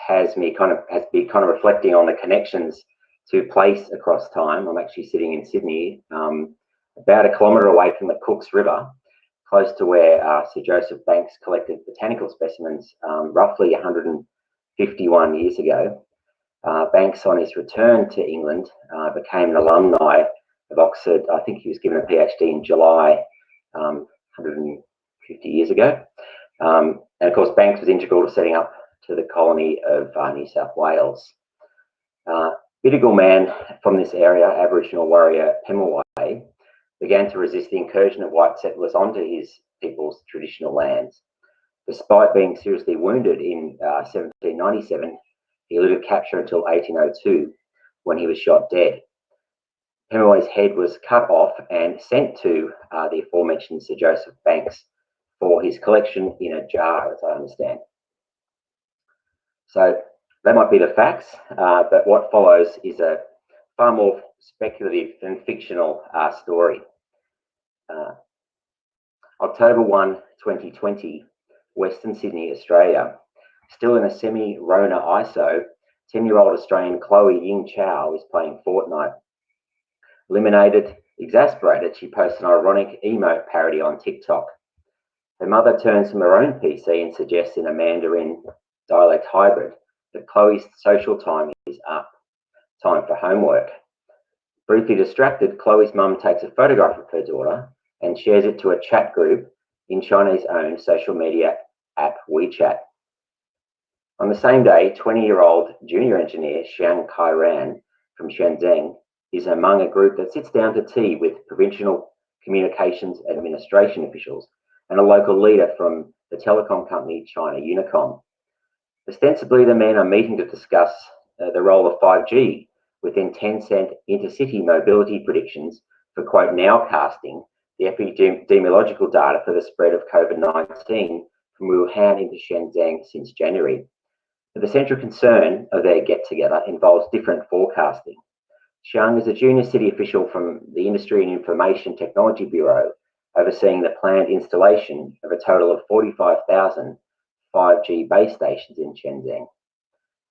has been kind of reflecting on the connections to place across time. I'm actually sitting in Sydney, about a kilometre away from the Cooks River, close to where Sir Joseph Banks collected botanical specimens roughly 151 years ago. Banks, on his return to England, became an alumni of Oxford. I think he was given a PhD in July 150 years ago. And of course, Banks was integral to setting up to the colony of New South Wales. Bidjigal man from this area, Aboriginal warrior Pemulwuy, began to resist the incursion of white settlers onto his people's traditional lands. Despite being seriously wounded in 1797, he eluded capture until 1802, when he was shot dead. Pemulwuy's head was cut off and sent to the aforementioned Sir Joseph Banks for his collection in a jar, as I understand. So that might be the facts, but what follows is a far more speculative and fictional story. October 1, 2020, Western Sydney, Australia. Still in a semi-Rona ISO, 10-year-old Australian Chloe Ying Chow is playing Fortnite. Eliminated, exasperated, she posts an ironic emote parody on TikTok. Her mother turns from her own PC and suggests in a Mandarin dialect hybrid that Chloe's social time is up. Time for homework. Briefly distracted, Chloe's mum takes a photograph of her daughter and shares it to a chat group in China's own social media app WeChat. On the same day, 20-year-old junior engineer Xiang Kairan from Shenzhen is among a group that sits down to tea with provincial communications administration officials and a local leader from the telecom company China Unicom. Ostensibly, the men are meeting to discuss the role of 5G within Tencent intercity mobility predictions for, quote, nowcasting the epidemiological data for the spread of COVID-19 from Wuhan into Shenzhen since January. But the central concern of their get-together involves different forecasting. Xiang is a junior city official from the Industry and Information Technology Bureau, overseeing the planned installation of a total of 45,000 5G base stations in Shenzhen,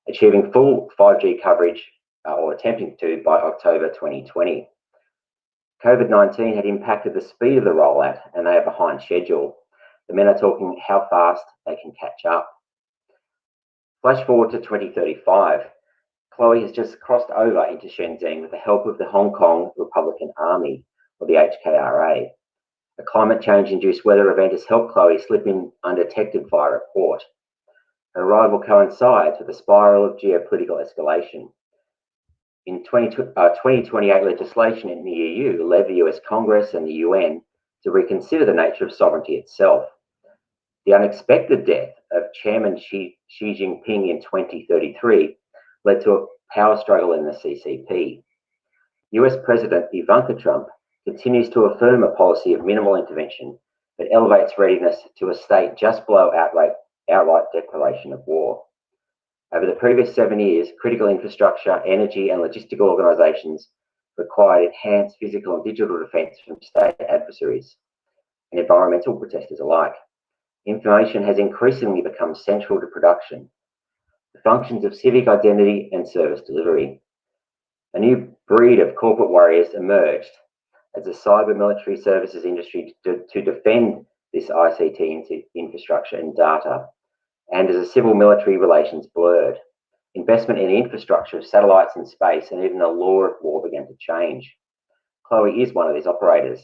achieving full 5G coverage or attempting to by October 2020. COVID-19 had impacted the speed of the rollout and they are behind schedule. The men are talking how fast they can catch up. Flash forward to 2035. Chloe has just crossed over into Shenzhen with the help of the Hong Kong Republican Army, or the HKRA. A climate change-induced weather event has helped Chloe slip in undetected via a port. Her arrival coincides with a spiral of geopolitical escalation. In 2028 legislation in the EU led the US Congress and the UN to reconsider the nature of sovereignty itself. The unexpected death of Chairman Xi Jinping in 2033 led to a power struggle in the CCP. US President Ivanka Trump continues to affirm a policy of minimal intervention, but elevates readiness to a state just below outright declaration of war. Over the previous 7 years, critical infrastructure, energy, and logistical organisations required enhanced physical and digital defence from state adversaries and environmental protesters alike. Information has increasingly become central to production, the functions of civic identity and service delivery. A new breed of corporate warriors emerged as the cyber military services industry to defend this ICT infrastructure and data, and as the civil military relations blurred. Investment in the infrastructure of satellites in space and even the law of war began to change. Chloe is one of these operators.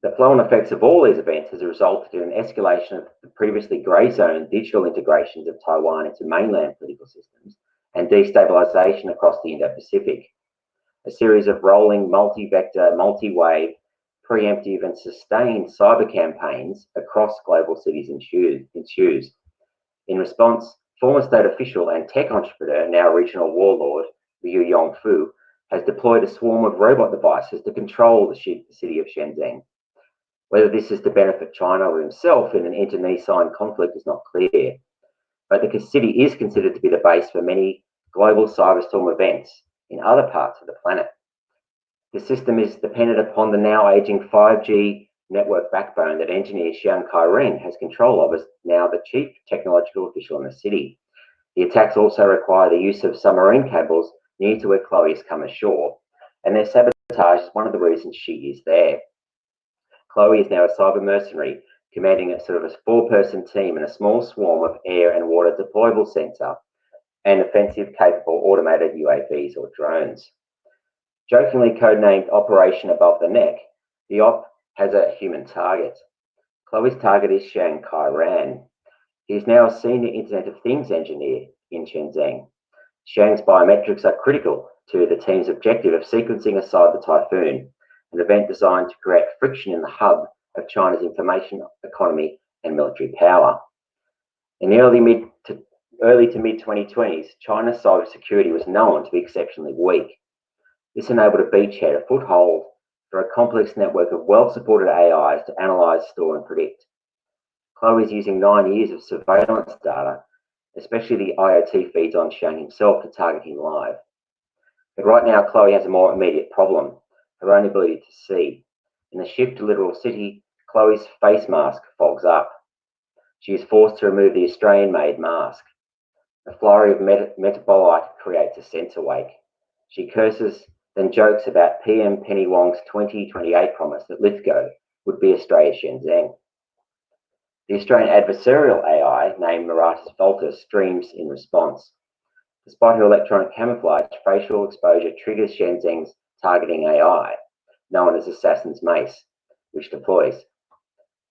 The flow-on effects of all these events has resulted in an escalation of the previously grey zone digital integrations of Taiwan into mainland political systems and destabilisation across the Indo-Pacific. A series of rolling, multi-vector, multi-wave, preemptive and sustained cyber campaigns across global cities ensues. In response, former state official and tech entrepreneur, now regional warlord, Liu Yongfu, has deployed a swarm of robot devices to control the city of Shenzhen. Whether this is to benefit China or himself in an internecine conflict is not clear, but the city is considered to be the base for many global cyberstorm events in other parts of the planet. The system is dependent upon the now aging 5G network backbone that engineer Xiang Kairen has control of as now the chief technological official in the city. The attacks also require the use of submarine cables near to where Chloe has come ashore, and their sabotage is one of the reasons she is there. Chloe is now a cyber mercenary, commanding a sort of a four-person team and a small swarm of air and water deployable sensor and offensive-capable automated UAVs or drones. Jokingly codenamed Operation Above the Neck, the op has a human target. Chloe's target is Shang Kai-ran. He is now a senior Internet of Things engineer in Shenzhen. Shang's biometrics are critical to the team's objective of sequencing a cyber typhoon, an event designed to create friction in the hub of China's information economy and military power. In the early to mid 2020s, China's cybersecurity was known to be exceptionally weak. This enabled a beachhead a foothold for a complex network of well-supported AIs to analyze, store, and predict. Chloe is using 9 years of surveillance data, especially the IoT feeds on Shang himself, to target him live. But right now, Chloe has a more immediate problem: her own ability to see. In the shift to Literal City, Chloe's face mask fogs up. She is forced to remove the Australian-made mask. A flurry of metabolite creates a sensor wake. She curses, then jokes about PM Penny Wong's 2028 promise that Lithgow would be Australia's Shenzhen. The Australian adversarial AI, named Maratus Volta, streams in response. Despite her electronic camouflage, facial exposure triggers Shenzhen's targeting AI, known as Assassin's Mace, which deploys.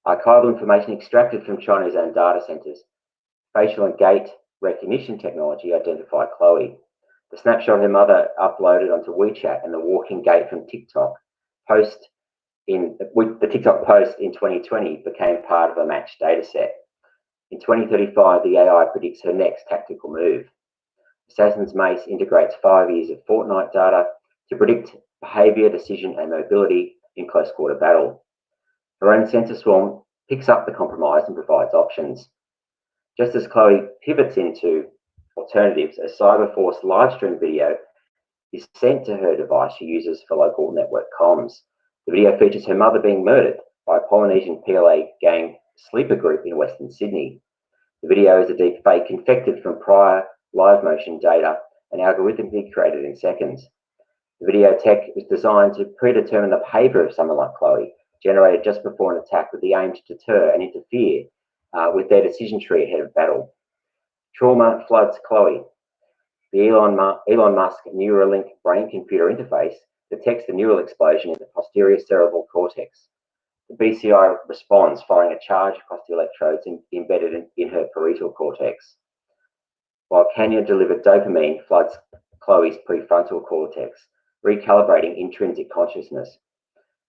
Archival information extracted from China's own data centers, facial and gait recognition technology identified Chloe. The snapshot her mother uploaded onto WeChat and the walking gait from TikTok post in 2020 became part of a matched dataset. In 2035, the AI predicts her next tactical move. Assassin's Mace integrates 5 years of Fortnite data to predict behavior, decision, and mobility in close quarter battle. Her own sensor swarm picks up the compromise and provides options. Just as Chloe pivots into alternatives, a Cyberforce livestream video is sent to her device she uses for local network comms. The video features her mother being murdered by a Polynesian PLA gang sleeper group in Western Sydney. The video is a deep fake confected from prior live motion data and algorithmically created in seconds. The video tech was designed to predetermine the behavior of someone like Chloe, generated just before an attack with the aim to deter and interfere with their decision tree ahead of battle. Trauma floods Chloe. The Elon Musk Neuralink brain-computer interface detects the neural explosion in the posterior cerebral cortex. The BCI responds, firing a charge across the electrodes embedded in her parietal cortex, while Canyon-delivered dopamine floods Chloe's prefrontal cortex, recalibrating intrinsic consciousness.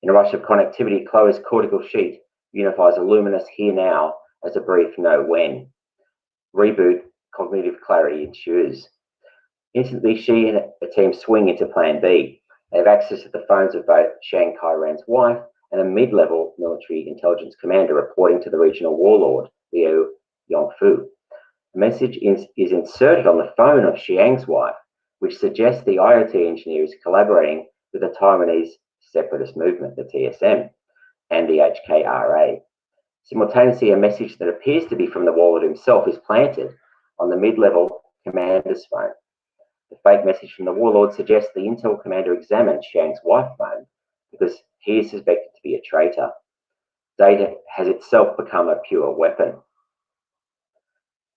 In a rush of connectivity, Chloe's cortical sheet unifies a luminous here-now as a brief know-when. Reboot, cognitive clarity ensues. Instantly, she and a team swing into Plan B. They have access to the phones of both Shang Kai-ran's wife and a mid-level military intelligence commander reporting to the regional warlord, Liu Yongfu. A message is inserted on the phone of Xiang's wife, which suggests the IoT engineer is collaborating with the Taiwanese separatist movement, the TSM, and the HKRA. Simultaneously, a message that appears to be from the warlord himself is planted on the mid-level commander's phone. The fake message from the warlord suggests the intel commander examined Shang's wife's phone because he is suspected to be a traitor. Data has itself become a pure weapon.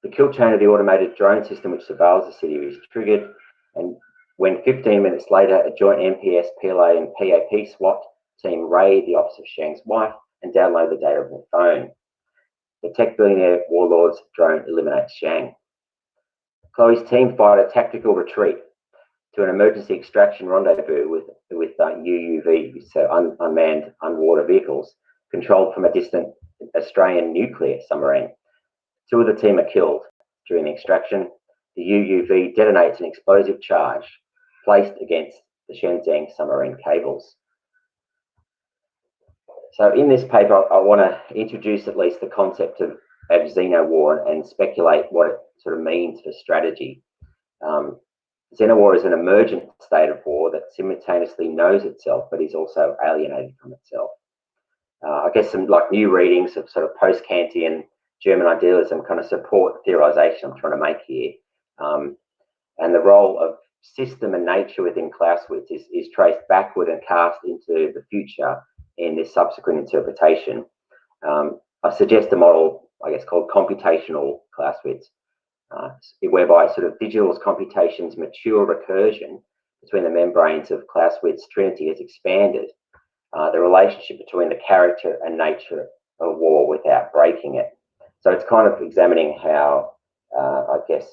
The kill chain of the automated drone system which surveils the city is triggered, and when 15 minutes later, a joint MPS, PLA, and PAP SWAT team raid the office of Shang's wife and download the data of her phone. The tech billionaire warlord's drone eliminates Shang. Chloe's team fired a tactical retreat to an emergency extraction rendezvous with UUV, so unmanned underwater vehicles, controlled from a distant Australian nuclear submarine. 2 of the team are killed. During the extraction, the UUV detonates an explosive charge placed against the Shenzhen submarine cables. So in this paper, I want to introduce at least the concept of Xenowar and speculate what it sort of means for strategy. Xenowar is an emergent state of war that simultaneously knows itself but is also alienated from itself. I guess some new readings of sort of post-Kantian German idealism kind of support the theorization I'm trying to make here. And the role of system and nature within Clausewitz is traced backward and cast into the future in this subsequent interpretation. I suggest a model, I guess, called Computational Clausewitz, whereby sort of digital computation's mature recursion between the membranes of Clausewitz Trinity has expanded the relationship between the character and nature of war without breaking it. So it's kind of examining how, I guess,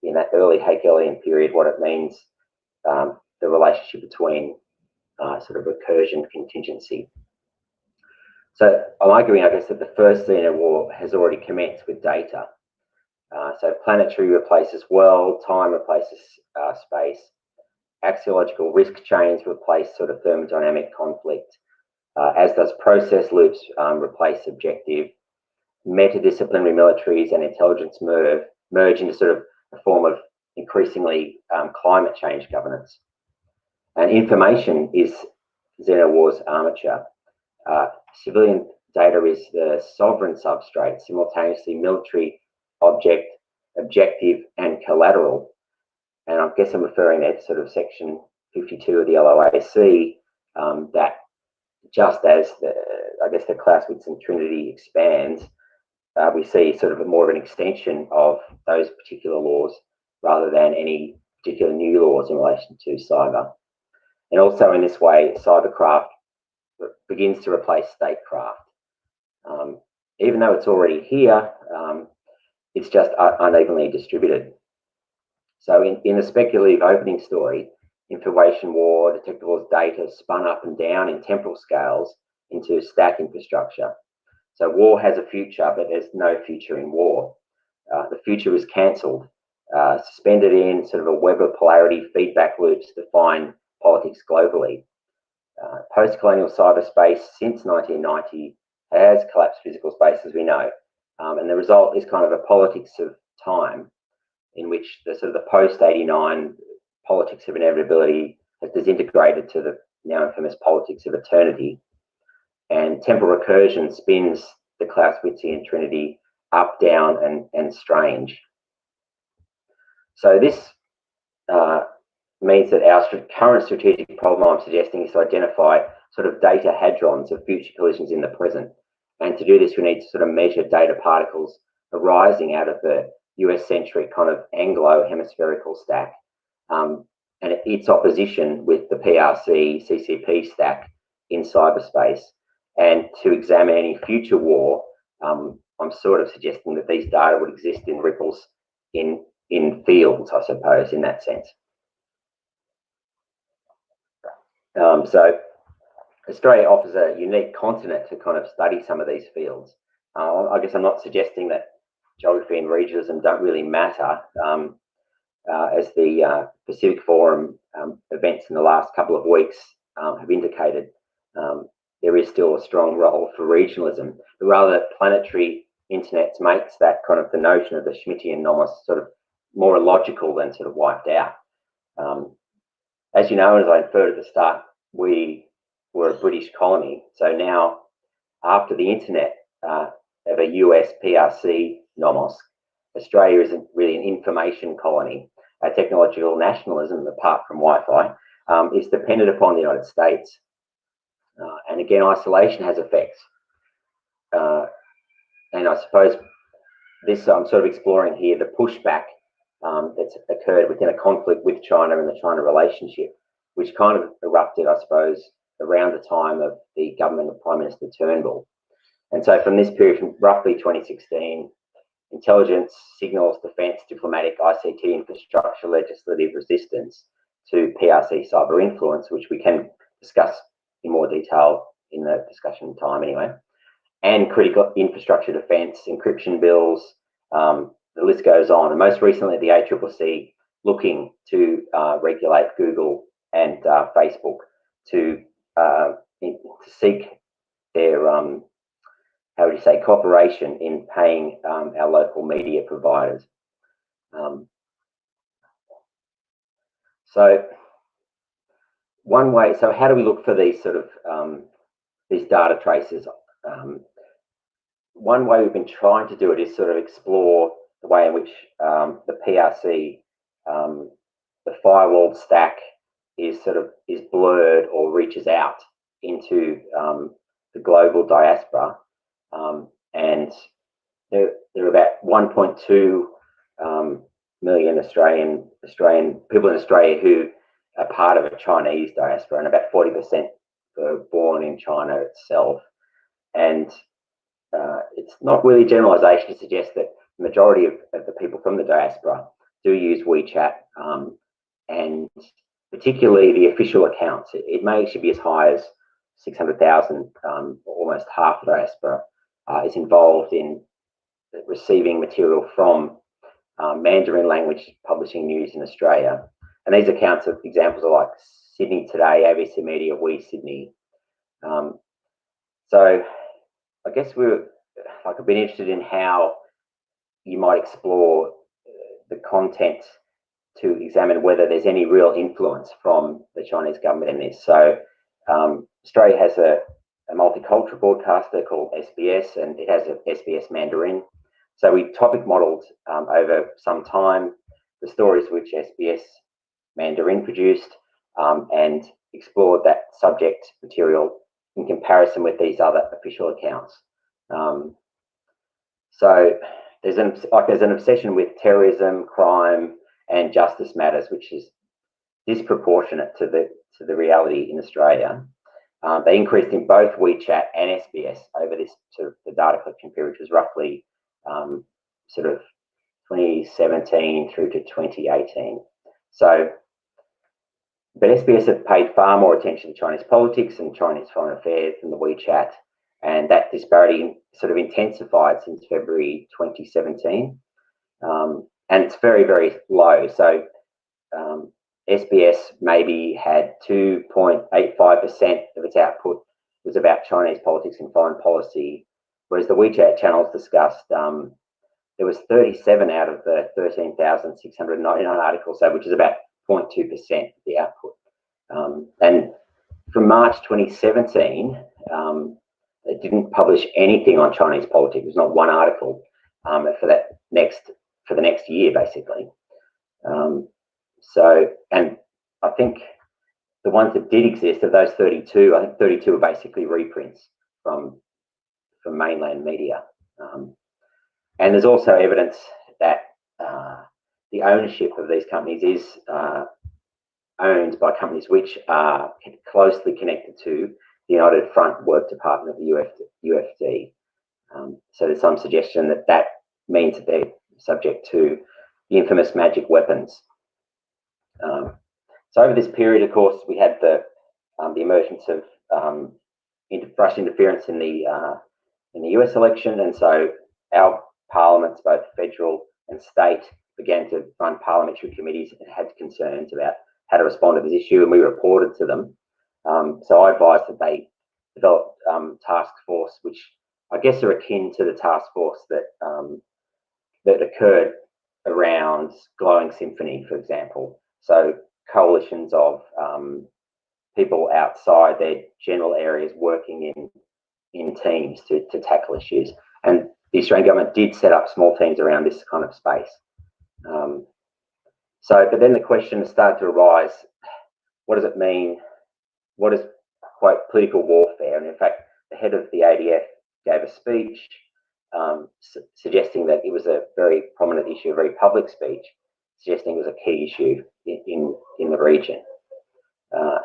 in that early Hegelian period, what it means, the relationship between sort of recursion and contingency. So I'm arguing, I guess, that the first Xenowar has already commenced with data. So planetary replaces world, time replaces space, axiological risk chains replace sort of thermodynamic conflict, as does process loops replace subjective, metadisciplinary militaries and intelligence merge into sort of a form of increasingly climate change governance. And information is Xenowar's armature. Civilian data is the sovereign substrate, simultaneously military, objective, and collateral. And I guess I'm referring there to sort of section 52 of the LOAC, that just as I guess the Clausewitz and Trinity expands, we see sort of more of an extension of those particular laws rather than any particular new laws in relation to cyber. And also in this way, cybercraft begins to replace statecraft. Even though it's already here, it's just unevenly distributed. So in the speculative opening story, information war, detectable as data spun up and down in temporal scales into stack infrastructure. So war has a future, but there's no future in war. The future is cancelled, suspended in sort of a web of polarity feedback loops to define politics globally. Post-colonial cyberspace since 1990 has collapsed physical space, as we know, and the result is kind of a politics of time, in which the sort of the post-89 politics of inevitability has disintegrated to the now infamous politics of eternity. And temporal recursion spins the Clausewitzian Trinity up, down, and strange. So this means that our current strategic problem, I'm suggesting, is to identify sort of data hadrons of future collisions in the present. And to do this, we need to sort of measure data particles arising out of the US-centric kind of Anglo-hemispherical stack, and its opposition with the PRC, CCP stack in cyberspace. And to examine any future war, I'm sort of suggesting that these data would exist in ripples in fields, I suppose, in that sense. So Australia offers a unique continent to kind of study some of these fields. I guess I'm not suggesting that geography and regionalism don't really matter, as the Pacific Forum events in the last couple of weeks have indicated. There is still a strong role for regionalism, but rather planetary internet makes that kind of the notion of the Schmittian nomos sort of more illogical than sort of wiped out. As you know, as I inferred at the start, we were a British colony. So now, after the internet of a US PRC nomos, Australia isn't really an information colony. Our technological nationalism, apart from Wi-Fi, is dependent upon the United States. And again, isolation has effects. And I suppose this, I'm sort of exploring here the pushback that's occurred within a conflict with China and the China relationship, which kind of erupted, I suppose, around the time of the government of Prime Minister Turnbull. And so from this period, from roughly 2016, intelligence, signals, defence, diplomatic, ICT infrastructure, legislative resistance to PRC cyber influence, which we can discuss in more detail in the discussion time anyway, and critical infrastructure defence, encryption bills, the list goes on. And most recently, the ACCC looking to regulate Google and Facebook to seek their, how would you say, cooperation in paying our local media providers. So one way, so how do we look for these sort of these data traces? One way we've been trying to do it is sort of explore the way in which the PRC the firewalled stack is blurred or reaches out into the global diaspora, and there are about 1.2 million Australian people in Australia who are part of a Chinese diaspora, and about 40% were born in China itself. And it's not really a generalisation to suggest that the majority of the people from the diaspora do use WeChat, and particularly the official accounts. It may actually be as high as 600,000, almost half the diaspora is involved in receiving material from Mandarin language publishing news in Australia. And these accounts of examples are like Sydney Today, ABC Media, We Sydney. So I guess I've been interested in how you might explore the content to examine whether there's any real influence from the Chinese government in this. So Australia has a multicultural broadcaster called SBS, and it has a SBS Mandarin. So we topic modelled over some time the stories which SBS Mandarin produced, and explored that subject material in comparison with these other official accounts. So there's an obsession with terrorism, crime, and justice matters, which is disproportionate to the reality in Australia. They increased in both WeChat and SBS over this the data collection period, which was roughly 2017 through to 2018. So, but SBS have paid far more attention to Chinese politics and Chinese foreign affairs than the WeChat, and that disparity intensified since February 2017, and it's very, very low. So SBS maybe had 2.85% of its output was about Chinese politics and foreign policy, whereas the WeChat channels discussed, there was 37 out of the 13,699 articles, so which is about 0.2% of the output. And from March 2017, it didn't publish anything on Chinese politics. There's not one article for the next year, basically. And I think the ones that did exist, of those 32, I think 32 are basically reprints from mainland media. And there's also evidence that the ownership of these companies is owned by companies which are closely connected to the United Front Work Department of the UFD. So there's some suggestion that means that they're subject to the infamous magic weapons. So over this period, of course, we had the emergence of Russian interference in the US election, and so our parliaments, both federal and state, began to run parliamentary committees and had concerns about how to respond to this issue, and we reported to them. So I advised that they develop task force, which I guess are akin to the task force that occurred around Glowing Symphony, for example. So coalitions of people outside their general areas working in teams to tackle issues. And the Australian government did set up small teams around this kind of space. But then the question started to arise, what does it mean? What is, quote, political warfare? And in fact, the head of the ADF gave a speech suggesting that it was a very prominent issue, a very public speech, suggesting it was a key issue in the region.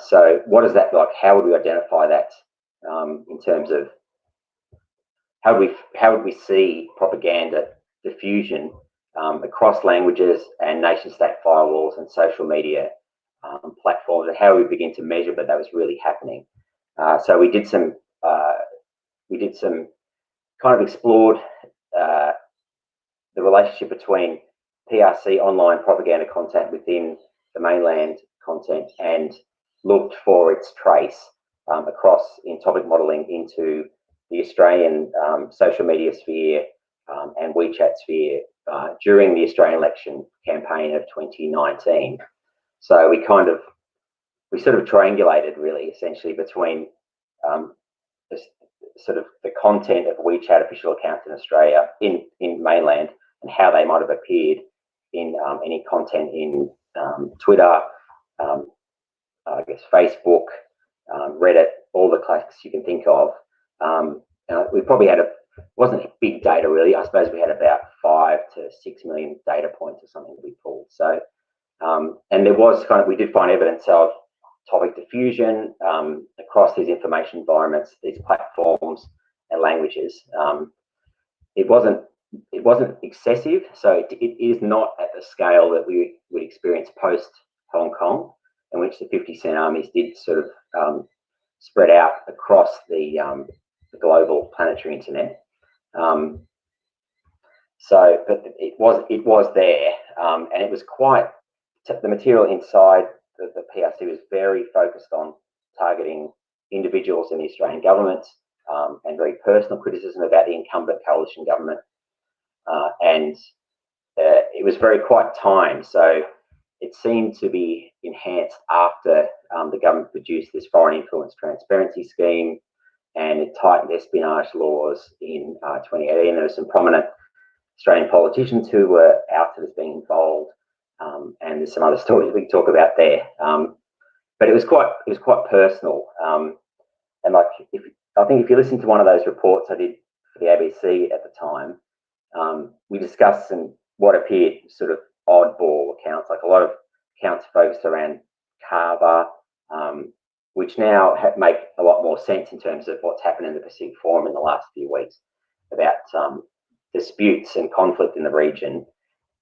So what is that like? How would we identify that in terms of how would we see propaganda diffusion across languages and nation-state firewalls and social media platforms, and how we begin to measure that was really happening? So we did some kind of explored the relationship between PRC online propaganda content within the mainland content and looked for its trace across in topic modelling into the Australian social media sphere and WeChat sphere during the Australian election campaign of 2019. So we sort of triangulated really essentially between the content of WeChat official accounts in Australia, in mainland, and how they might have appeared any content in Twitter, I guess Facebook, Reddit, all the classics you can think of. We probably had wasn't big data really. I suppose we had about 5 to 6 million data points or something that we pulled. So, and there was we did find evidence of topic diffusion across these information environments, these platforms and languages. It wasn't excessive, so it is not at the scale that we would experience post Hong Kong, in which the 50 Cent armies did sort of spread out across the global planetary internet. So, but it was there, and it was quite. The material inside the PRC was very focused on targeting individuals in the Australian government, and very personal criticism about the incumbent coalition government, and it was very quite timed. So it seemed to be enhanced after the government produced this foreign influence transparency scheme, and it tightened espionage laws in 2018. There were some prominent Australian politicians who were outed as being involved, and there's some other stories we can talk about there. But it was quite personal, and like I think if you listen to one of those reports I did for the ABC at the time, we discussed some what appeared sort of oddball accounts, like a lot of accounts focused around Carver, which now make a lot more sense in terms of what's happened in the Pacific Forum in the last few weeks about disputes and conflict in the region,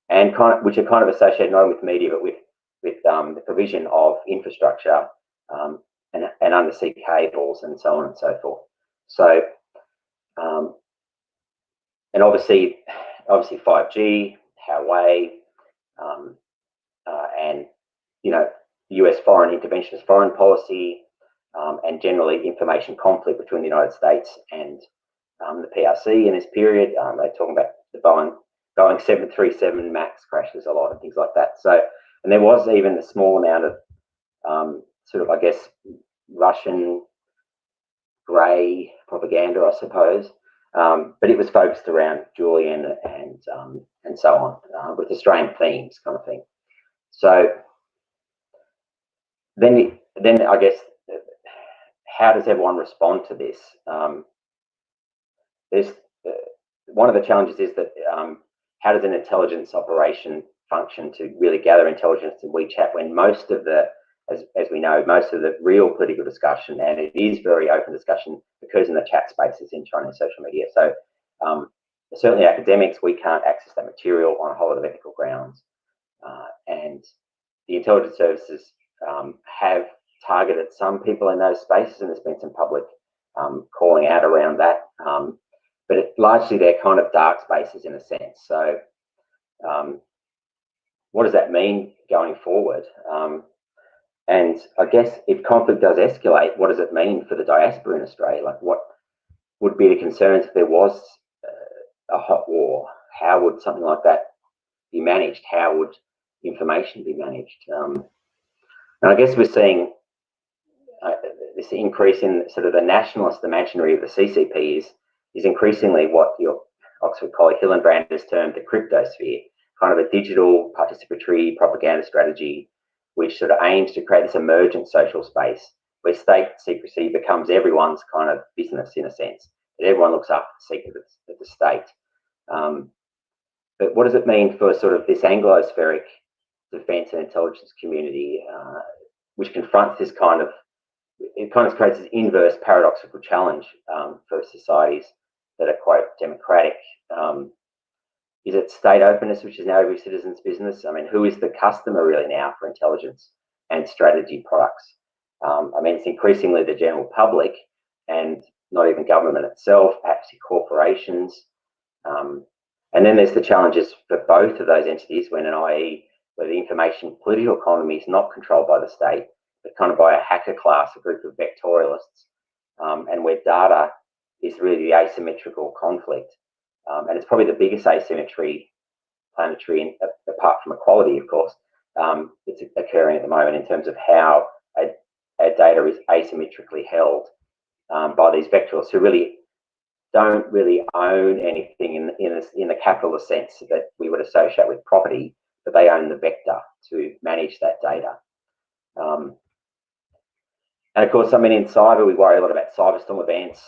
and which are kind of associated not only with media but with the provision of infrastructure and undersea cables and so on and so forth. So, and obviously 5G, Huawei, and US foreign interventionist foreign policy, and generally information conflict between the United States and the PRC in this period. They're talking about the Boeing 737 MAX crashes a lot and things like that. So, and there was even a small amount of sort of, I guess, Russian grey propaganda, I suppose, but it was focused around Julian and so on, with Australian themes, kind of thing. So then I guess, how does everyone respond to this? There's one of the challenges is that how does an intelligence operation function to really gather intelligence in WeChat when most of the, as we know, most of the real political discussion, and it is very open discussion, occurs in the chat spaces in Chinese social media. So certainly academics, we can't access that material on a whole lot of ethical grounds, and the intelligence services have targeted some people in those spaces, and there's been some public calling out around that, but largely they're kind of dark spaces in a sense. So what does that mean going forward? And I guess if conflict does escalate, what does it mean for the diaspora in Australia? Like, what would be the concerns if there was a hot war? How would something like that be managed? How would information be managed? And I guess we're seeing this increase in sort of the nationalist imaginary of the CCP is increasingly what your Oxford colleague Hillenbrand has termed the cryptosphere, kind of a digital participatory propaganda strategy which sort of aims to create this emergent social space where state secrecy becomes everyone's kind of business, in a sense, that everyone looks after the secrets of the state. But what does it mean for sort of this Anglospheric defence and intelligence community, which confronts this kind of, it kind of creates this inverse paradoxical challenge for societies that are quite democratic? Is it state openness, which is now every citizen's business? I mean, who is the customer really now for intelligence and strategy products? I mean, it's increasingly the general public and not even government itself, perhaps corporations. And then there's the challenges for both of those entities when i.e. where the information political economy is not controlled by the state, but kind of by a hacker class, a group of vectorialists, and where data is really the asymmetrical conflict. And it's probably the biggest asymmetry planetary, apart from equality, of course, it's occurring at the moment in terms of how our data is asymmetrically held by these vectorialists who really don't really own anything in the capitalist sense that we would associate with property, but they own the vector to manage that data. And of course, I mean, in cyber, we worry a lot about cyberstorm events,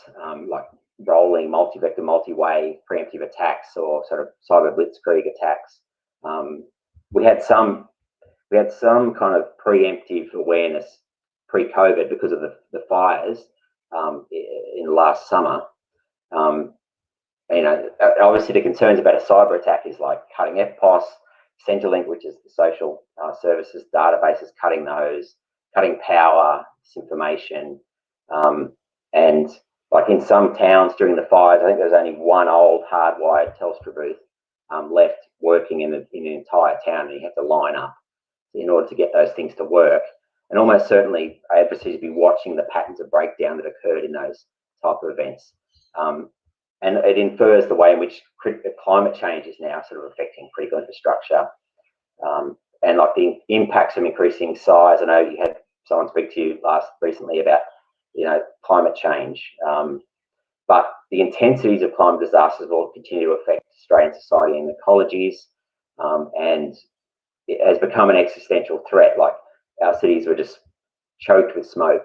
like rolling, multi-vector, multi-way preemptive attacks, or sort of cyber blitzkrieg attacks. We had some kind of preemptive awareness pre-COVID because of the fires in last summer. You know, obviously the concerns about a cyber attack is like cutting FPOS, Centrelink, which is the social services databases, cutting those, cutting power, disinformation, and like in some towns during the fires, I think there was only one old hardwired Telstra booth left working in the entire town, and you have to line up in order to get those things to work. And almost certainly adversaries would be watching the patterns of breakdown that occurred in those type of events. And it infers the way in which climate change is now sort of affecting critical infrastructure, and like the impacts of increasing size. I know you had someone speak to you recently about, you know, climate change, but the intensities of climate disasters will continue to affect Australian society and ecologies, and it has become an existential threat. Like our cities were just choked with smoke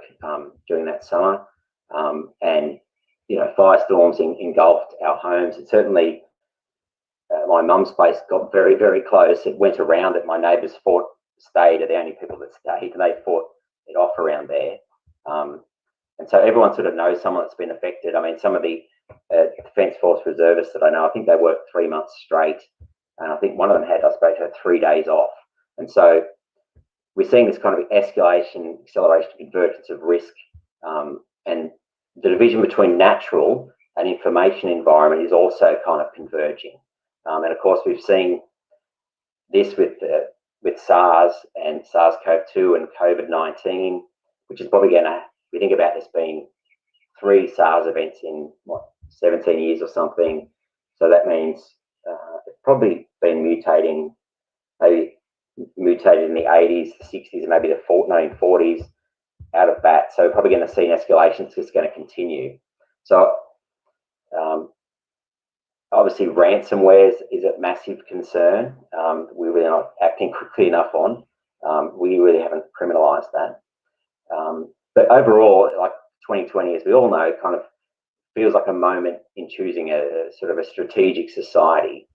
during that summer, and you know, firestorms engulfed our homes. And certainly my mum's place got very, very close. It went around it. My neighbours stayed, are the only people that stayed, and they fought it off around there. And so everyone sort of knows someone that's been affected. I mean, some of the Defence Force reservists that I know, I think they worked 3 months straight. And I think one of them had, I suppose, 3 days off. And so we're seeing this kind of escalation, acceleration, convergence of risk, and the division between natural and information environment is also kind of converging. And of course, we've seen this with SARS and SARS-CoV-2 and COVID-19, which is probably going to, we think about this being 3 SARS events in, 17 years or something. So that means it's probably been mutating, maybe mutated in the 80s, the 60s, and maybe the 1940s out of that. So we're probably going to see an escalation. It's just going to continue. So obviously ransomware is a massive concern. We're really not acting quickly enough on. We really haven't criminalised that. But overall, like 2020, as we all know, kind of feels like a moment in choosing a sort of a strategic society,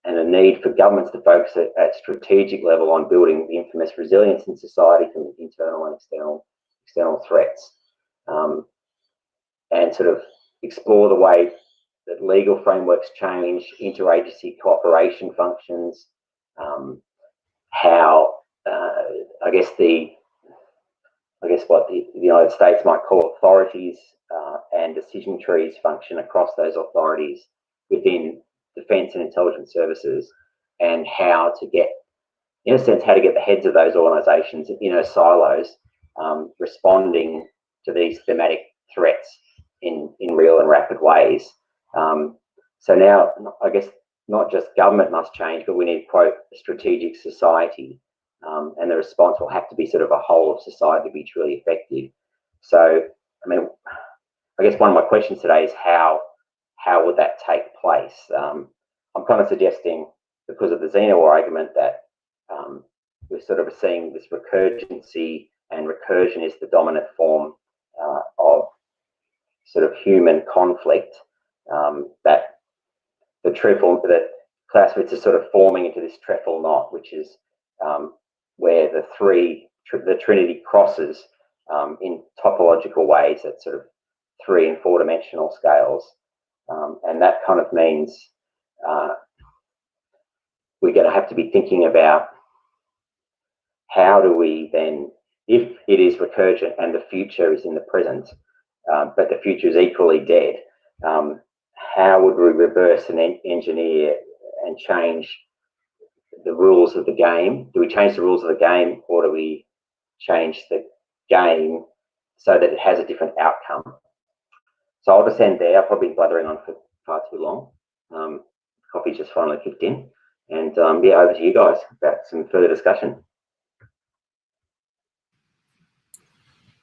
and a need for governments to focus at strategic level on building the infamous resilience in society from internal and external threats, and sort of explore the way that legal frameworks change, interagency cooperation functions, how I guess what the United States might call authorities and decision trees function across those authorities within defence and intelligence services, and how to get, in a sense, how to get the heads of those organisations in silos, responding to these thematic threats in real and rapid ways. So now, I guess, not just government must change, but we need, quote, a strategic society, and the response will have to be sort of a whole of society to be truly effective. So, I mean, I guess one of my questions today is how would that take place? I'm kind of suggesting, because of the Xenowar argument, that we're sort of seeing this recurgency, and recursion is the dominant form of sort of human conflict, that Clausewitz is sort of forming into this trefoil knot, which is where the Trinity crosses in topological ways at sort of 3- and 4-dimensional scales. And that kind of means we're going to have to be thinking about how do we then, if it is recurgent and the future is in the present, but the future is equally dead, how would we reverse and engineer and change the rules of the game? Do we change the rules of the game, or do we change the game so that it has a different outcome? So I'll just end there. I've probably been blathering on for far too long. Coffee's just finally kicked in. And yeah, over to you guys about some further discussion.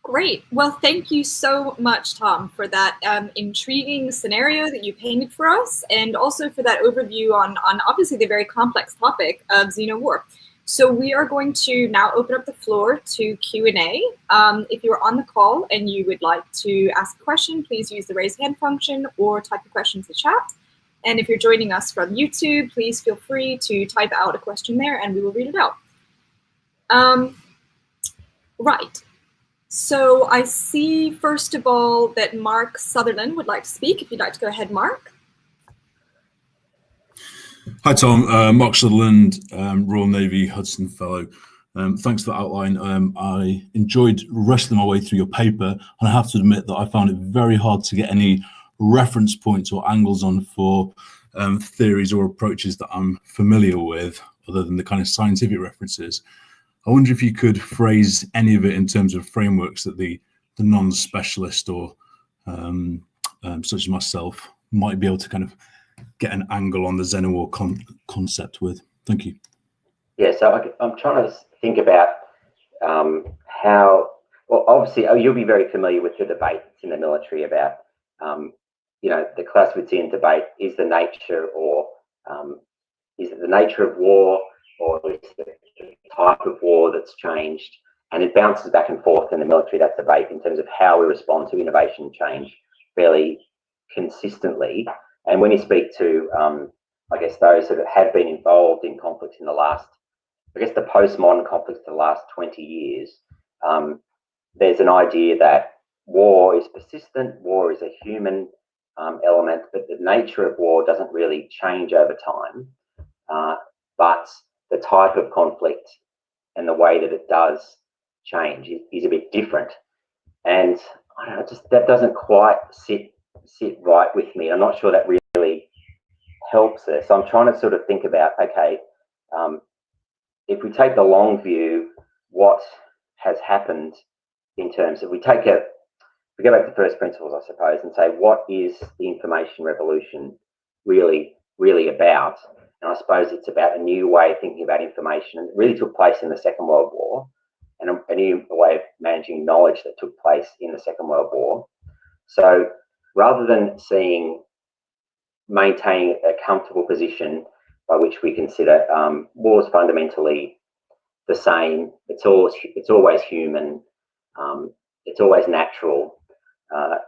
Great. Well, thank you so much, Tom, for that intriguing scenario that you painted for us, and also for that overview on obviously the very complex topic of Xenowar. So we are going to now open up the floor to Q&A. If you're on the call and you would like to ask a question, please use the raise hand function or type a question to the chat. And if you're joining us from YouTube, please feel free to type out a question there and we will read it out. Right. So I see, first of all, that Mark Sutherland would like to speak. If you'd like to go ahead, Mark. Hi, Tom. Mark Sutherland, Royal Navy Hudson Fellow. Thanks for the outline. I enjoyed wrestling my way through your paper, and I have to admit that I found it very hard to get any reference points or angles on for theories or approaches that I'm familiar with, other than the kind of scientific references. I wonder if you could phrase any of it in terms of frameworks that the non-specialist or such as myself might be able to kind of get an angle on the Xenowar concept with. Thank you. Yeah, so I'm trying to think about how, well, obviously, you'll be very familiar with the debate in the military about, you know, the Clausewitzian debate, is the nature or is it the nature of war, or is it the type of war that's changed? And it bounces back and forth in the military, that debate, in terms of how we respond to innovation and change fairly consistently. And when you speak to, I guess, those that have been involved in conflicts in the last, I guess, the postmodern conflicts of the last 20 years, there's an idea that war is persistent, war is a human element, but the nature of war doesn't really change over time. But the type of conflict and the way that it does change is a bit different. And I don't know, just that doesn't quite sit right with me. I'm not sure that really helps us. So I'm trying to sort of think about, okay, if we take the long view, what has happened in terms of, we go back to first principles, I suppose, and say, what is the information revolution really about? And I suppose it's about a new way of thinking about information, and it really took place in the Second World War, and a new way of managing knowledge that took place in the Second World War. So rather than maintaining a comfortable position by which we consider wars fundamentally the same, it's always human, it's always natural.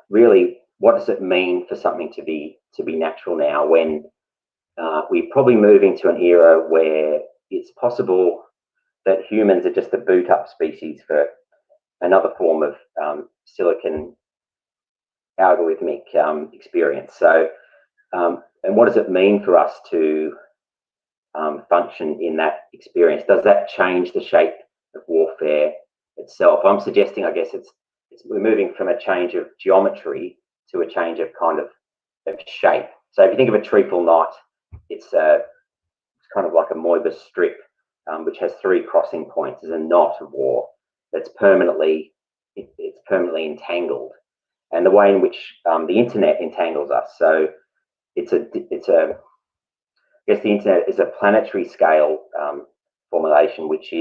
Really, what does it mean for something to be natural now, when we're probably moving to an era where it's possible that humans are just a boot up species for another form of silicon algorithmic experience. So, and what does it mean for us to function in that experience? Does that change the shape of warfare itself? I'm suggesting, I guess, we're moving from a change of geometry to a change of kind of shape. So if you think of a treacle knot, it's kind of like a Moebius strip, which has 3 crossing points. As a knot of war that's permanently entangled, and the way in which the internet entangles us. So I guess the internet is a planetary scale formulation, which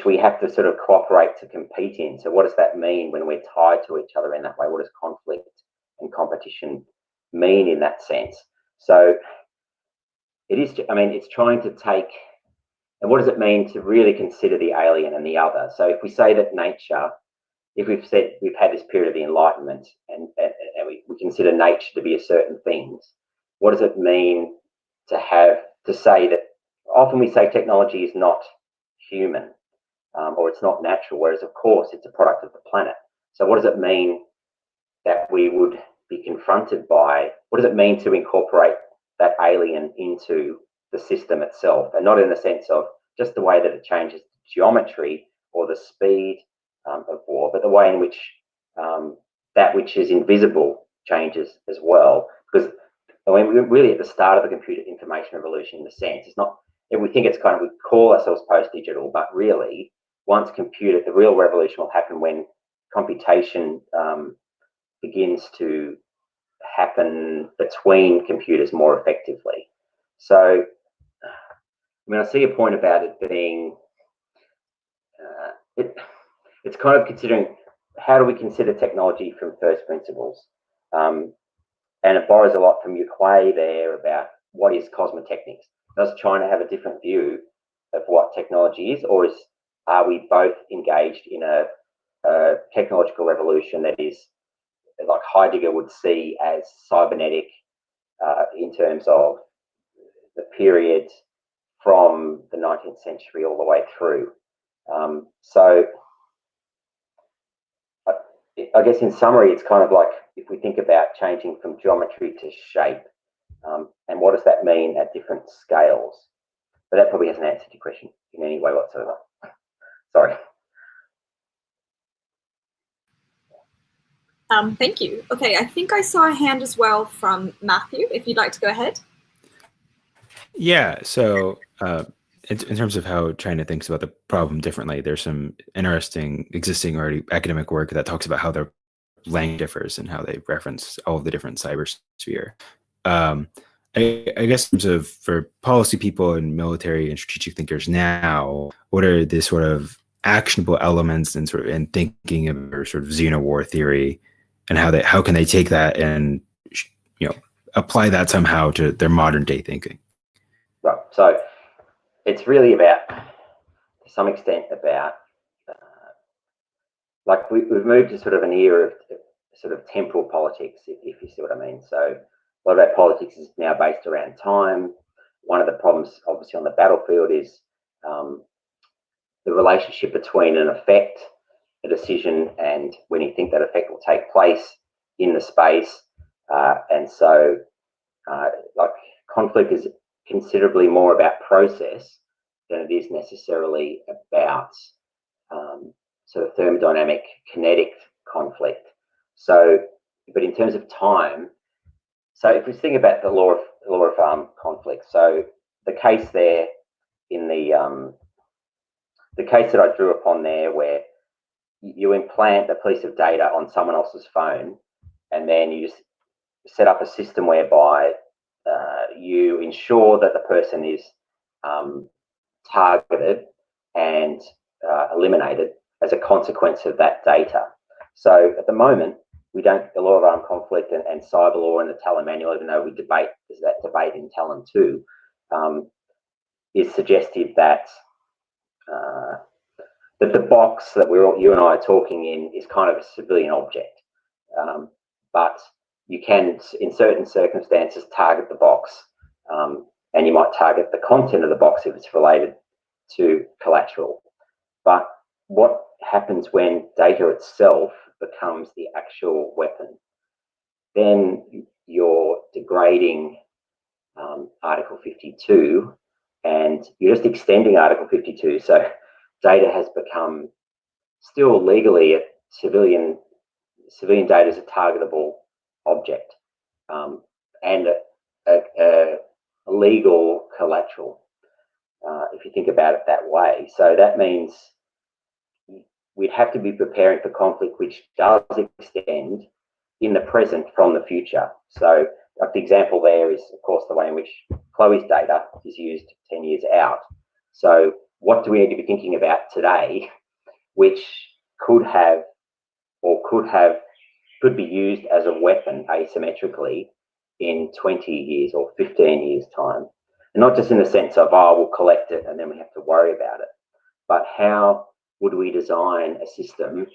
we have to sort of cooperate to compete in. So what does that mean when we're tied to each other in that way? What does conflict and competition mean in that sense? So it is, I mean, it's trying to take, and what does it mean to really consider the alien and the other? So if we say that nature, if we've said we've had this period of the Enlightenment, and we consider nature to be a certain things, what does it mean to say that often we say technology is not human, or it's not natural, whereas of course it's a product of the planet. So what does it mean that we would be confronted by? What does it mean to incorporate that alien into the system itself, and not in the sense of just the way that it changes geometry or the speed of war, but the way in which that which is invisible changes as well? Because I mean, we're really at the start of the computer information revolution in the sense. It's not, we think it's kind of, we call ourselves post-digital, but really, once the real revolution will happen when computation begins to happen between computers more effectively. So, I mean, I see a point about it being, it's kind of considering how do we consider technology from first principles. And it borrows a lot from Euclid there about what is cosmotechnics. Does China have a different view of what technology is, or are we both engaged in a technological revolution that is, like Heidegger would see, as cybernetic in terms of the period from the 19th century all the way through. So I guess in summary, it's kind of like if we think about changing from geometry to shape, and what does that mean at different scales? But that probably hasn't answered your question in any way whatsoever. Sorry. Thank you. Okay, I think I saw a hand as well from Matthew, if you'd like to go ahead. Yeah, so in terms of how China thinks about the problem differently, there's some interesting existing already academic work that talks about how their language differs and how they reference all of the different cybersphere. I guess in terms of for policy people and military and strategic thinkers now, what are the sort of actionable elements and sort of in thinking of sort of Xenowar theory, and how can they take that and apply that somehow to their modern day thinking? Right. So it's really about, to some extent, about like we've moved to sort of an era of sort of temporal politics, if you see what I mean. So a lot of our politics is now based around time. One of the problems, obviously, on the battlefield is the relationship between an effect, a decision, and when you think that effect will take place in the space. And so, like, conflict is considerably more about process than it is necessarily about sort of thermodynamic kinetic conflict. So, but in terms of time, so if we think about the law of conflict, so the case there in the case that I drew upon there, where you implant a piece of data on someone else's phone, and then you just set up a system whereby you ensure that the person is targeted and eliminated as a consequence of that data. So at the moment, we don't, the law of armed conflict and cyber law and the Talon manual, even though we debate, there's that debate in Talon too, is suggestive that that the box that you and I are talking in is kind of a civilian object. But you can, in certain circumstances, target the box, and you might target the content of the box if it's related to collateral. But what happens when data itself becomes the actual weapon? Then you're degrading Article 52, and you're just extending Article 52. So data has become still legally civilian data is a targetable object, and a legal collateral, if you think about it that way. So that means we'd have to be preparing for conflict which does extend in the present from the future. So like the example there is, of course, the way in which Chloe's data is used 10 years out. So what do we need to be thinking about today which could be used as a weapon asymmetrically in 20 years or 15 years time? And not just in the sense of, oh, we'll collect it and then we have to worry about it, but how would we design a system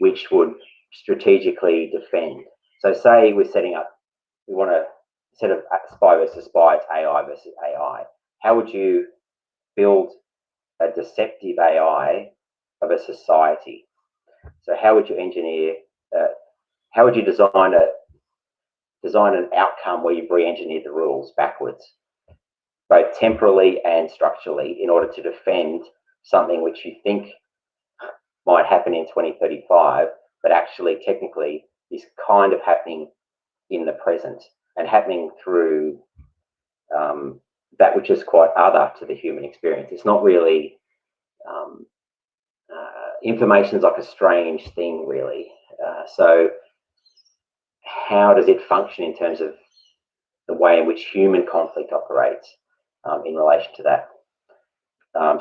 which would strategically defend? So say we're setting up, we want to set up spy versus spy, it's AI versus AI. How would you build a deceptive AI of a society? So how would you engineer, how would you design an outcome where you've re-engineered the rules backwards, both temporally and structurally, in order to defend something which you think might happen in 2035, but actually technically is kind of happening in the present and happening through that which is quite other to the human experience. It's not really, information is like a strange thing, really. So how does it function in terms of the way in which human conflict operates in relation to that?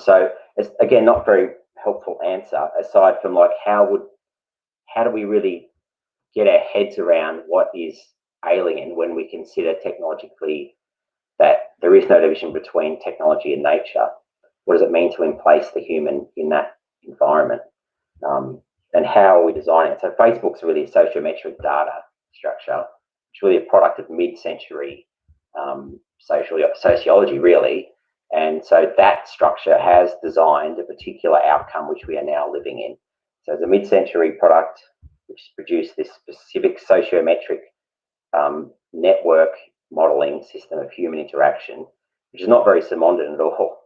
So it's, again, not very helpful answer aside from like how do we really get our heads around what is alien when we consider technologically that there is no division between technology and nature. What does it mean to emplace the human in that environment? And how are we designing it? So Facebook's really a sociometric data structure. It's really a product of mid-century sociology, really. And so that structure has designed a particular outcome which we are now living in. So it's a mid-century product which produced this specific sociometric network modeling system of human interaction, which is not very Simondan at all,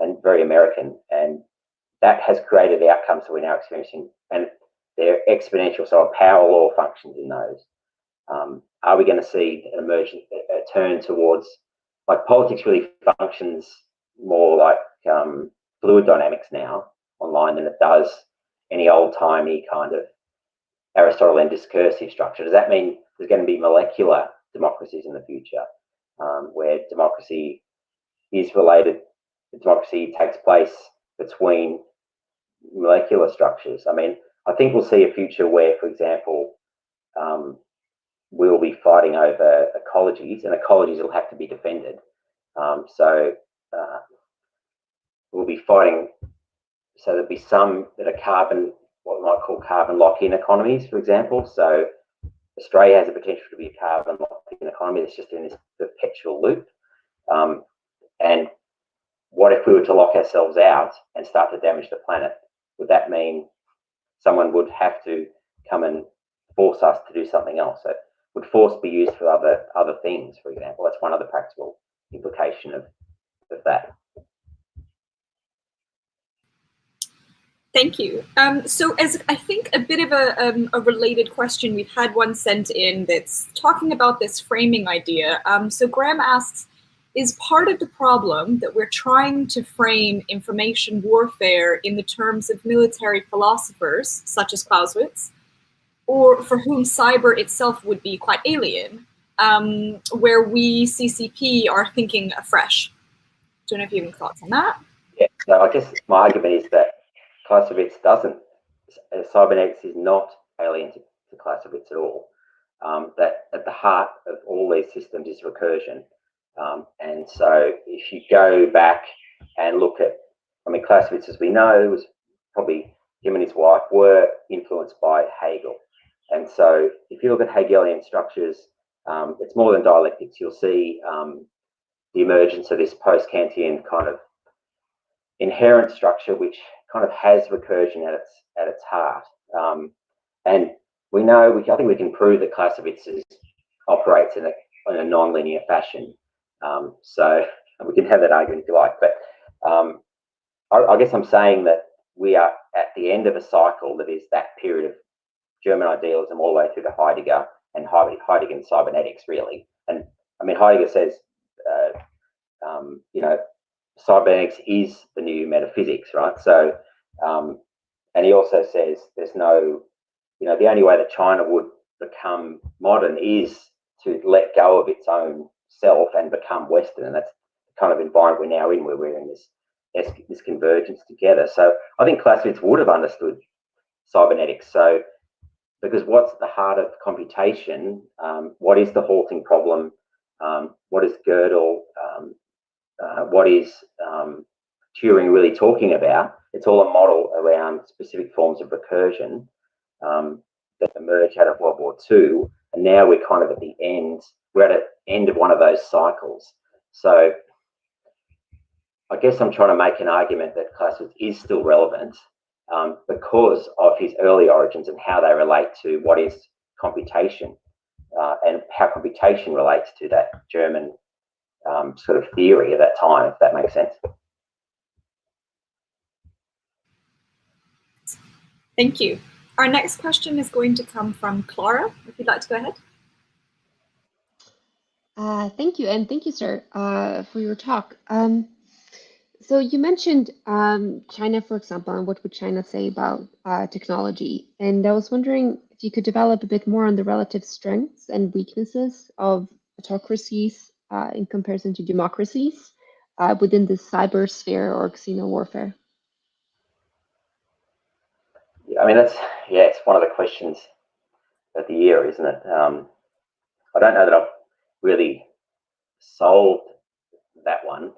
and very American. And that has created the outcomes that we're now experiencing, and they're exponential. So a power law functions in those. Are we going to see an emergent turn towards, like, politics really functions more like fluid dynamics now online than it does any old-timey kind of Aristotelian discursive structure? Does that mean there's going to be molecular democracies in the future, where democracy is related, democracy takes place between molecular structures? I mean, I think we'll see a future where, for example, we'll be fighting over ecologies, and ecologies will have to be defended. So we'll be fighting, so there'll be some that are carbon, what we might call carbon lock-in economies, for example. So Australia has the potential to be a carbon lock-in economy that's just in this perpetual loop. And what if we were to lock ourselves out and start to damage the planet? Would that mean someone would have to come and force us to do something else? So would force be used for other things, for example? That's one other practical implication of that. Thank you. So as I think a bit of a related question, we've had one sent in that's talking about this framing idea. So Graham asks, is part of the problem that we're trying to frame information warfare in the terms of military philosophers, such as Clausewitz, or for whom cyber itself would be quite alien, where we CCP are thinking afresh? Don't know if you have any thoughts on that. Yeah, so I guess my argument is that Clausewitz doesn't, cybernetics is not alien to Clausewitz at all. That at the heart of all these systems is recursion. And so if you go back and look at, I mean, Clausewitz, as we know, was probably, him and his wife were influenced by Hegel. And so if you look at Hegelian structures, it's more than dialectics. You'll see the emergence of this post-Kantian kind of inherent structure, which kind of has recursion at its heart. And we know, I think we can prove that Clausewitz operates in a non-linear fashion. So we can have that argument if you like, but I guess I'm saying that we are at the end of a cycle that is that period of German idealism all the way through to Heidegger and Heidegger cybernetics, really. And I mean, Heidegger says, you know, cybernetics is the new metaphysics, right? So, and he also says there's no, you know, the only way that China would become modern is to let go of its own self and become Western, and that's the kind of environment we're now in, where we're in this convergence together. So I think Clausewitz would have understood cybernetics. So, because what's at the heart of computation? What is the halting problem? What is Gödel? What is Turing really talking about? It's all a model around specific forms of recursion that emerged out of World War II, and now we're kind of at the end. We're at the end of one of those cycles. So I guess I'm trying to make an argument that Clausewitz is still relevant because of his early origins and how they relate to what is computation and how computation relates to that German sort of theory at that time, if that makes sense. Thank you. Our next question is going to come from Clara, if you'd like to go ahead. Thank you, and thank you, sir, for your talk. So you mentioned China, for example, and what would China say about technology? And I was wondering if you could develop a bit more on the relative strengths and weaknesses of autocracies in comparison to democracies within the cyber sphere or xeno warfare. I mean, it's one of the questions of the year, isn't it? I don't know that I've really solved that one.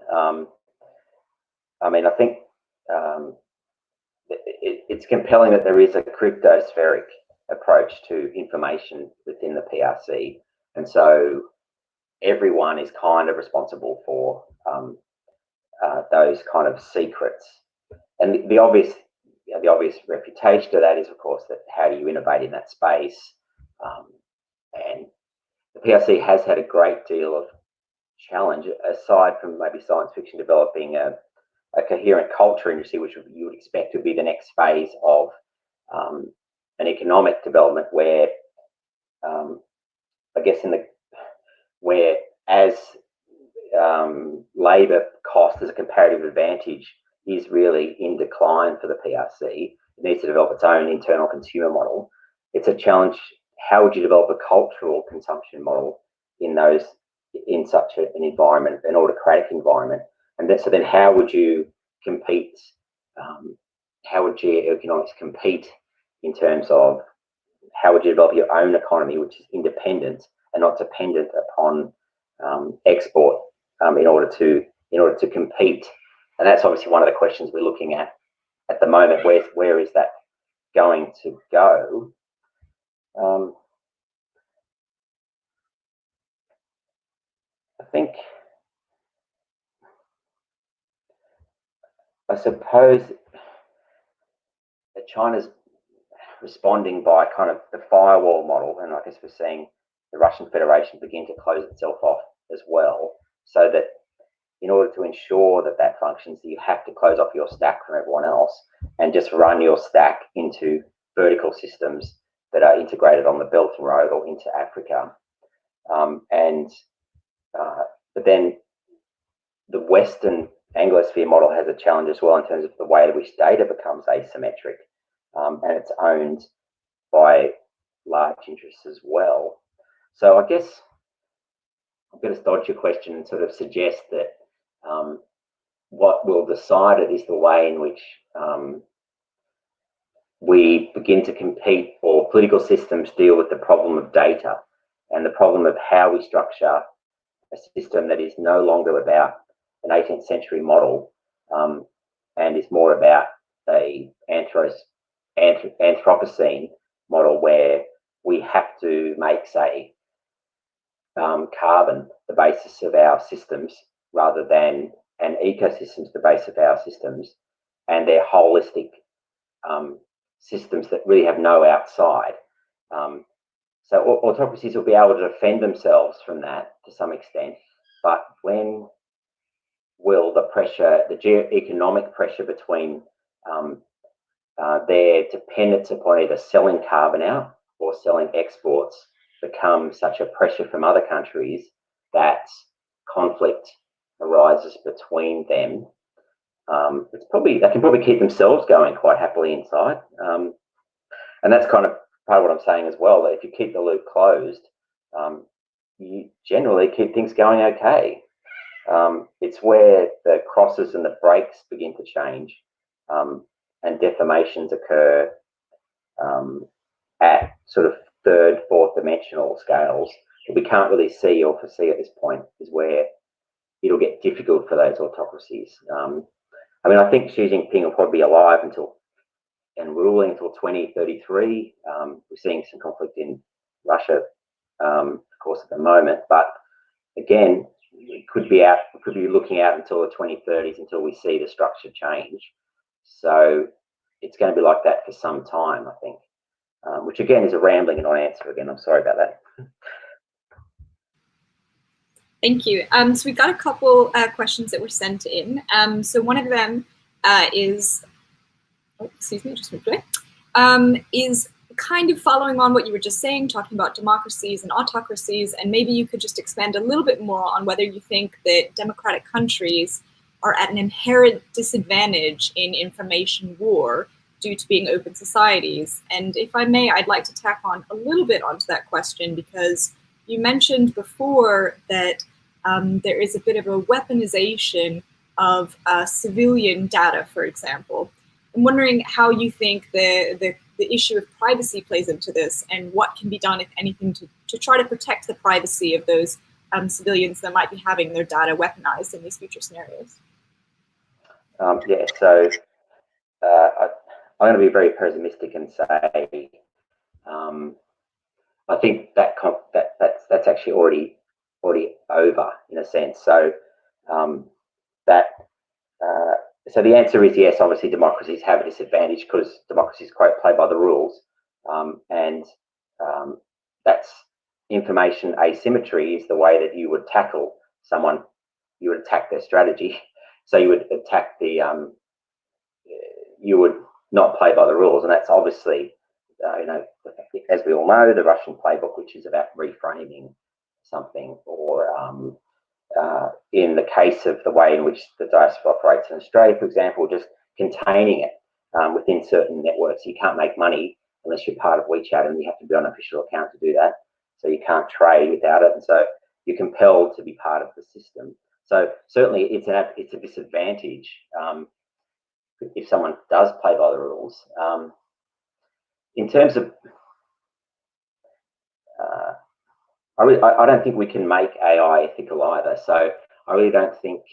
I mean, I think it's compelling that there is a cryptospheric approach to information within the PRC, and so everyone is kind of responsible for those kind of secrets. And the obvious reputation to that is, of course, that how do you innovate in that space? And the PRC has had a great deal of challenge, aside from maybe science fiction developing a coherent culture industry, which you would expect to be the next phase of an economic development, where I guess whereas labour cost as a comparative advantage is really in decline for the PRC. It needs to develop its own internal consumer model. It's a challenge. How would you develop a cultural consumption model in such an environment, an autocratic environment? And then how would you compete? How would geoeconomics compete in terms of how would you develop your own economy, which is independent and not dependent upon export in order to compete? And that's obviously one of the questions we're looking at the moment. Where is that going to go? I suppose that China's responding by kind of the firewall model, and I guess we're seeing the Russian Federation begin to close itself off as well, so that in order to ensure that that functions, you have to close off your stack from everyone else and just run your stack into vertical systems that are integrated on the Belt and Road or into Africa. But then the Western Anglosphere model has a challenge as well in terms of the way in which data becomes asymmetric, and it's owned by large interests as well. So I guess I'm going to dodge your question and sort of suggest that what will decide it is the way in which we begin to compete, or political systems deal with the problem of data and the problem of how we structure a system that is no longer about an 18th century model and is more about a Anthropocene model, where we have to make, say, carbon the basis of our systems rather than an ecosystems the base of our systems, and they're holistic systems that really have no outside. So autocracies will be able to defend themselves from that to some extent, but when will the pressure, the geoeconomic pressure between their dependence upon either selling carbon out or selling exports become such a pressure from other countries that conflict arises between them? They can probably keep themselves going quite happily inside, and that's kind of part of what I'm saying as well, that if you keep the loop closed, you generally keep things going okay. It's where the crosses and the breaks begin to change, and deformations occur at sort of third, fourth dimensional scales that we can't really see or foresee at this point, is where it'll get difficult for those autocracies. I mean, I think Xi Jinping will probably be alive and ruling until 2033. We're seeing some conflict in Russia, of course, at the moment, but again, we could be looking out until the 2030s until we see the structure change. So it's going to be like that for some time, I think, which again is a rambling and non-answer again. I'm sorry about that. Thank you. So we've got a couple questions that were sent in. So one of them is, is kind of following on what you were just saying, talking about democracies and autocracies, and maybe you could just expand a little bit more on whether you think that democratic countries are at an inherent disadvantage in information war due to being open societies. And if I may, I'd like to tack on a little bit onto that question, because you mentioned before that there is a bit of a weaponization of civilian data, for example. I'm wondering how you think the the issue of privacy plays into this, and what can be done, if anything, to try to protect the privacy of those civilians that might be having their data weaponized in these future scenarios. Yeah, so I'm going to be very pessimistic and say I think that's actually already over in a sense. So so the answer is yes. Obviously, democracies have a disadvantage because democracies, quote, play by the rules, and that's information asymmetry is the way that you would tackle someone. You would attack their strategy. So you would attack the you would not play by the rules, and that's obviously as we all know, the Russian playbook, which is about reframing something, or in the case of the way in which the diaspora operates in Australia, for example, just containing it within certain networks. You can't make money unless you're part of WeChat, and you have to be on an official account to do that. So you can't trade without it, and so you're compelled to be part of the system. So certainly it's a disadvantage if someone does play by the rules. In terms of, I don't think we can make AI ethical either. So I really don't think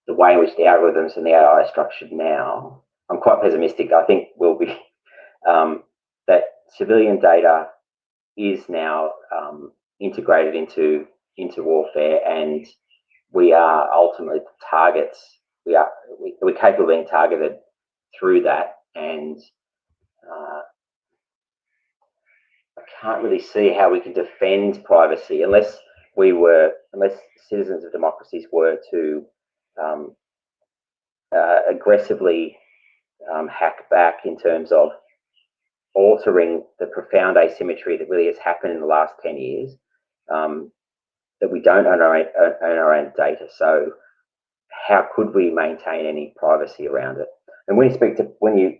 the way in which the algorithms and the AI are structured now, I'm quite pessimistic. I think will be that civilian data is now integrated into warfare, and we are ultimately targets. We're capable of being targeted through that, and I can't really see how we can defend privacy unless citizens of democracies were to aggressively hack back in terms of altering the profound asymmetry that really has happened in the last 10 years, that we don't own our own data. So how could we maintain any privacy around it? And when you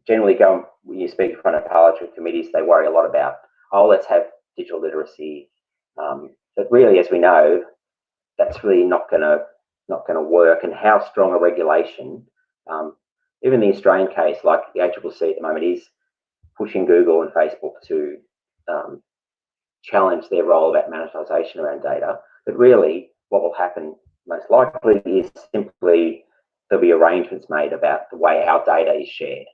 generally when you speak in front of parliamentary committees, they worry a lot about, let's have digital literacy. But really, as we know, that's really not going to work. And how strong a regulation, even the Australian case, like the ACCC at the moment, is pushing Google and Facebook to challenge their role about monetization around data. But really, what will happen most likely is simply there'll be arrangements made about the way our data is shared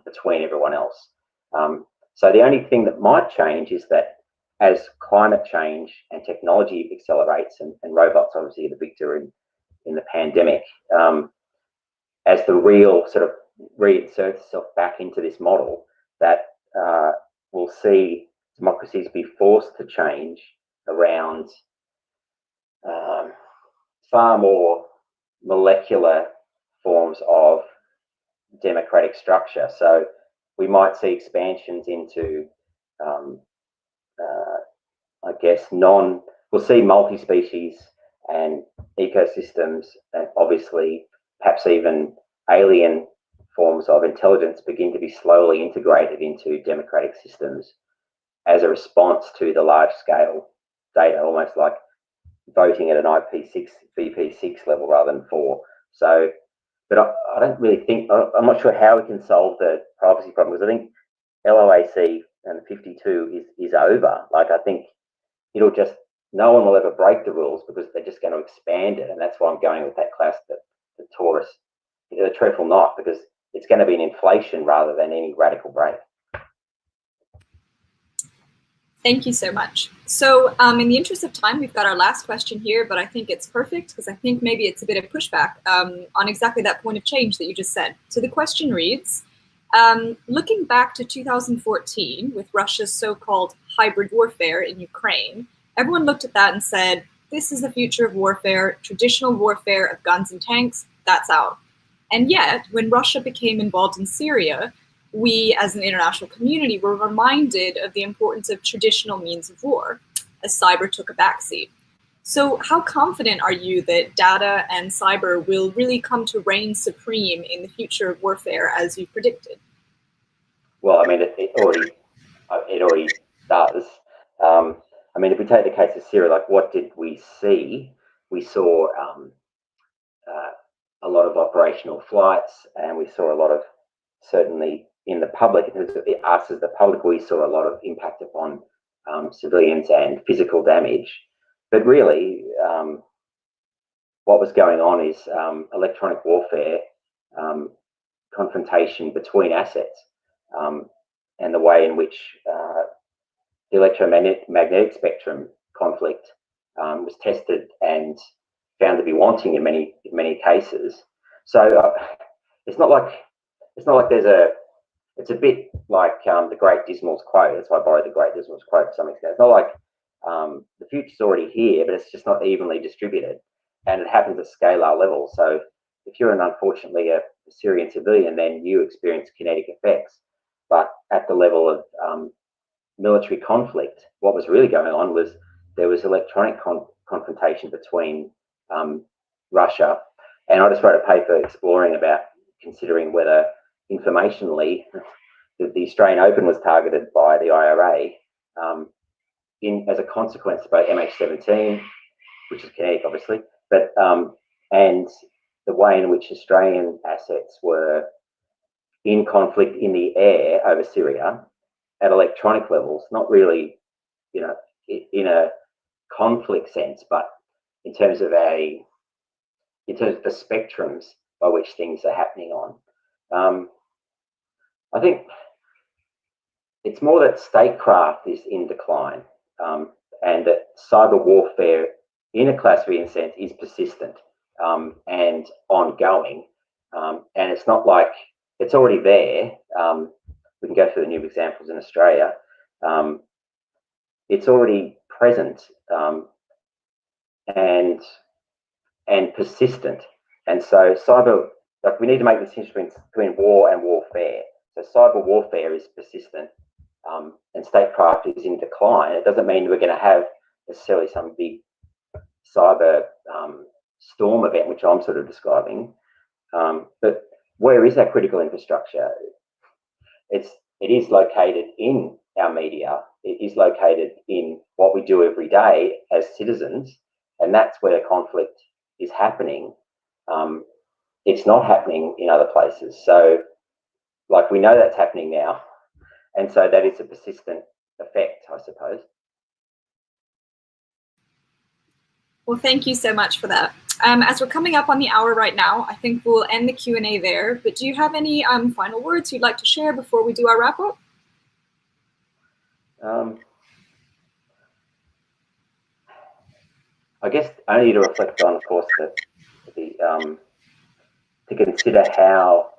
between everyone else. So the only thing that might change is that as climate change and technology accelerates, and robots obviously are the victor in the pandemic, as the real sort of reinserts itself back into this model, that we'll see democracies be forced to change around far more molecular forms of democratic structure. So we might see expansions into, I guess, we'll see multi-species and ecosystems, and obviously perhaps even alien forms of intelligence begin to be slowly integrated into democratic systems as a response to the large-scale data, almost like voting at an VP6 level rather than 4. So, but I don't really think, I'm not sure how we can solve the privacy problem, because I think LOAC and 52 is over. Like, I think no one will ever break the rules because they're just going to expand it. And that's why I'm going with that class, the Taurus, the trefoil knot, because it's going to be an inflation rather than any radical break. Thank you so much. So in the interest of time, we've got our last question here, but I think it's perfect because I think maybe it's a bit of pushback on exactly that point of change that you just said. So the question reads, looking back to 2014 with Russia's so-called hybrid warfare in Ukraine, everyone looked at that and said, this is the future of warfare, traditional warfare of guns and tanks, that's out. And yet, when Russia became involved in Syria, we as an international community were reminded of the importance of traditional means of war, as cyber took a backseat. So how confident are you that data and cyber will really come to reign supreme in the future of warfare as you predicted? Well, I mean, it already does. I mean, if we take the case of Syria, like, what did we see? We saw a lot of operational flights, and we saw a lot of certainly in the public, in terms of us as the public, we saw a lot of impact upon civilians and physical damage. But really, what was going on is electronic warfare, confrontation between assets, and the way in which the electromagnetic spectrum conflict was tested and found to be wanting in many cases. So it's not like there's a. It's a bit like the Great Dismal's quote. That's why I borrowed the Great Dismal's quote to some extent. It's not like the future's already here, but it's just not evenly distributed, and it happens at scalar level. So if you're unfortunately a Syrian civilian, then you experience kinetic effects. But at the level of military conflict, what was really going on was there was electronic confrontation between Russia, and I just wrote a paper exploring about considering whether informationally the Australian Open was targeted by the IRA as a consequence of both MH17, which is kinetic obviously, but and the way in which Australian assets were in conflict in the air over Syria at electronic levels, not really, you know, in a conflict sense, but in terms of the spectrums by which things are happening on. I think it's more that statecraft is in decline, and that cyber warfare in a Clausewitzian sense is persistent and ongoing, and it's not like it's already there. We can go through the new examples in Australia. It's already present and persistent, and so we need to make this distinction between war and warfare. So cyber warfare is persistent, and statecraft is in decline. It doesn't mean we're going to have necessarily some big cyber storm event, which I'm sort of describing. But where is that critical infrastructure? It is located in our media. It is located in what we do every day as citizens, and that's where the conflict is happening. It's not happening in other places. So, like, we know that's happening now, and so that is a persistent effect, I suppose. Well, thank you so much for that. As we're coming up on the hour right now, I think we'll end the Q&A there. But do you have any final words you'd like to share before we do our wrap up? I guess only to reflect on, of course, to consider how,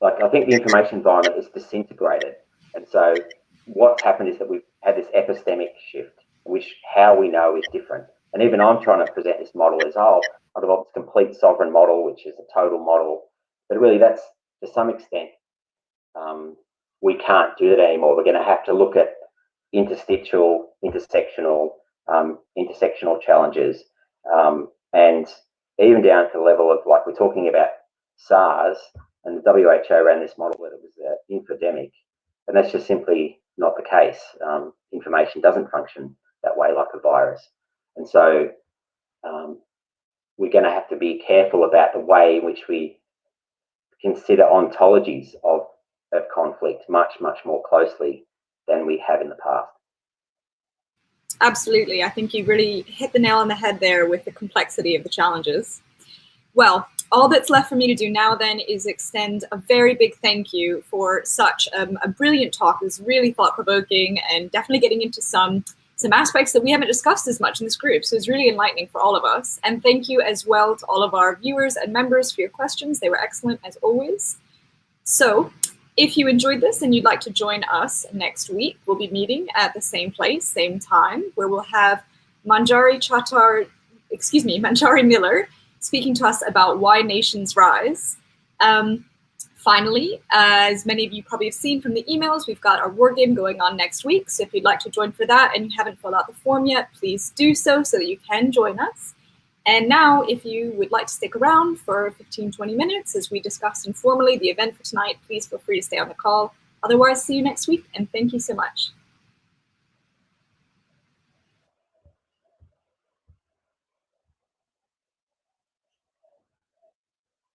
like, I think the information environment is disintegrated, and so what's happened is that we've had this epistemic shift, which how we know is different. And even I'm trying to present this model as, I've developed this complete sovereign model, which is a total model. But really, that's, to some extent, we can't do that anymore. We're going to have to look at intersectional challenges, and even down to the level of, like, we're talking about SARS, and the WHO ran this model that it was an infodemic, and that's just simply not the case. Information doesn't function that way like a virus. And so we're going to have to be careful about the way in which we consider ontologies of conflict much, much more closely than we have in the past. Absolutely. I think you really hit the nail on the head there with the complexity of the challenges. Well, all that's left for me to do now then is extend a very big thank you for such a brilliant talk. It was really thought-provoking and definitely getting into some aspects that we haven't discussed as much in this group. So it's really enlightening for all of us. And thank you as well to all of our viewers and members for your questions. They were excellent as always. So if you enjoyed this and you'd like to join us next week, we'll be meeting at the same place, same time, where we'll have Manjari Miller speaking to us about why nations rise. Finally, as many of you probably have seen from the emails, we've got our war game going on next week. So if you'd like to join for that and you haven't filled out the form yet, please do so that you can join us. And now, if you would like to stick around for 15, 20 minutes as we discussed informally the event for tonight, please feel free to stay on the call. Otherwise, see you next week, and thank you so much.